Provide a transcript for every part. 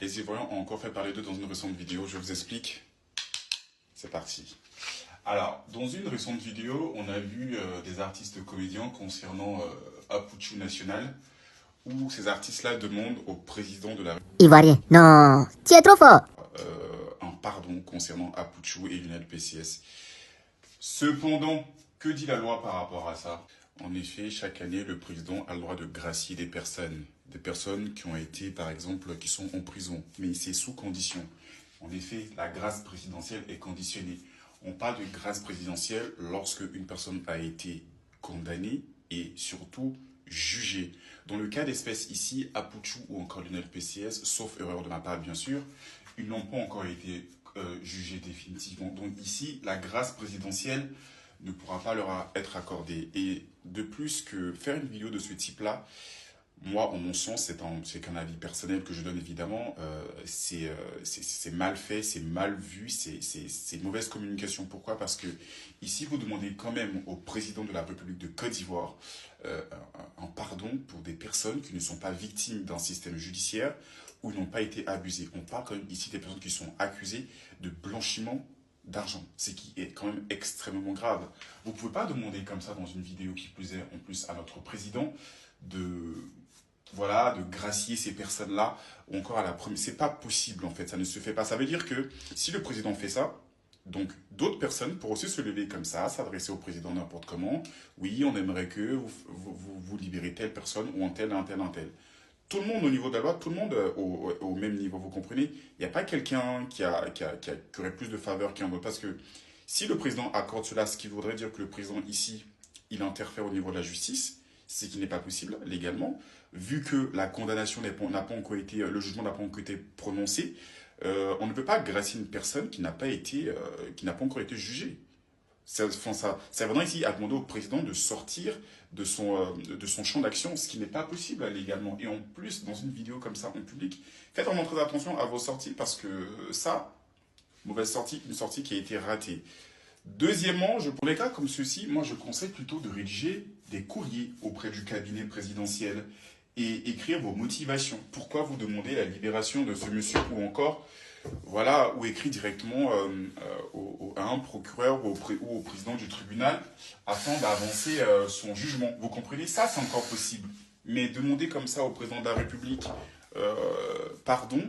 Les Ivoiriens ont encore fait parler d'eux dans une récente vidéo, je vous explique. C'est parti. Alors, dans une récente vidéo, on a vu des artistes comédiens concernant Apouchou National, où ces artistes-là demandent au président de la République Ivoirien, non, tu es trop fort. un pardon concernant Apouchou et Lionel PCS. Cependant, que dit la loi par rapport à ça? En effet, chaque année, le président a le droit de gracier des personnes qui ont été, par exemple, qui sont en prison, mais c'est sous condition. En effet, la grâce présidentielle est conditionnée. On parle de grâce présidentielle lorsque une personne a été condamnée et surtout jugée. Dans le cas d'espèce ici, Apouchou ou encore Lionel PCS, sauf erreur de ma part bien sûr, ils n'ont pas encore été jugés définitivement. Donc ici, la grâce présidentielle ne pourra pas leur être accordée. Et de plus que faire une vidéo de ce type-là, moi, en mon sens, c'est qu'un avis personnel que je donne évidemment, c'est mal fait, c'est mal vu, c'est mauvaise communication. Pourquoi? Parce que ici, vous demandez quand même au président de la République de Côte d'Ivoire un pardon pour des personnes qui ne sont pas victimes d'un système judiciaire ou n'ont pas été abusées. On parle quand même ici des personnes qui sont accusées de blanchiment d'argent, ce qui est quand même extrêmement grave. Vous ne pouvez pas demander comme ça dans une vidéo qui plus est en plus à notre président de gracier ces personnes-là, ou encore à la première. C'est pas possible en fait, ça ne se fait pas. Ça veut dire que si le président fait ça, donc d'autres personnes pourront aussi se lever comme ça, s'adresser au président n'importe comment. Oui, on aimerait que vous libérez telle personne ou un tel, un tel, un tel. Tout le monde au niveau de la loi, tout le monde au même niveau, vous comprenez? Il n'y a pas quelqu'un qui aurait plus de faveur qu'un autre. Parce que si le président accorde cela, ce qui voudrait dire que le président ici, il interfère au niveau de la justice, ce qui n'est pas possible légalement, vu que la condamnation n'a pas encore été, le jugement n'a pas encore été prononcé, on ne peut pas gracier une personne qui n'a pas encore été jugée. C'est vraiment ici à demander au président de sortir de son champ d'action, ce qui n'est pas possible légalement. Et en plus, dans une vidéo comme ça en public, faites vraiment très attention à vos sorties parce que ça, mauvaise sortie, une sortie qui a été ratée. Deuxièmement, pour les cas comme ceux-ci, moi je conseille plutôt de rédiger des courriers auprès du cabinet présidentiel et écrire vos motivations. Pourquoi vous demandez la libération de ce monsieur ou encore, voilà, ou écrit directement à un procureur ou au président du tribunal afin d'avancer son jugement. Vous comprenez? Ça, c'est encore possible. Mais demander comme ça au président de la République pardon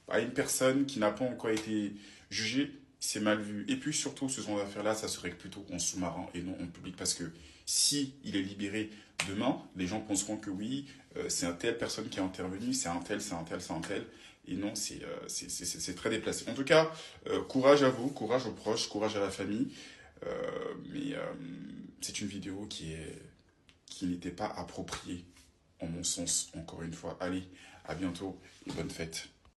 à une personne qui n'a pas encore été jugée, c'est mal vu. Et puis surtout, ce genre d'affaires-là, ça serait plutôt en sous-marin et non en public. Parce que si il est libéré demain, les gens penseront que oui, c'est un telle personne qui est intervenue, c'est un tel, c'est un tel, c'est un tel. Et non, c'est très déplacé. En tout cas, courage à vous, courage aux proches, courage à la famille. Mais c'est une vidéo qui n'était pas appropriée, en mon sens, encore une fois. Allez, à bientôt et bonne fête.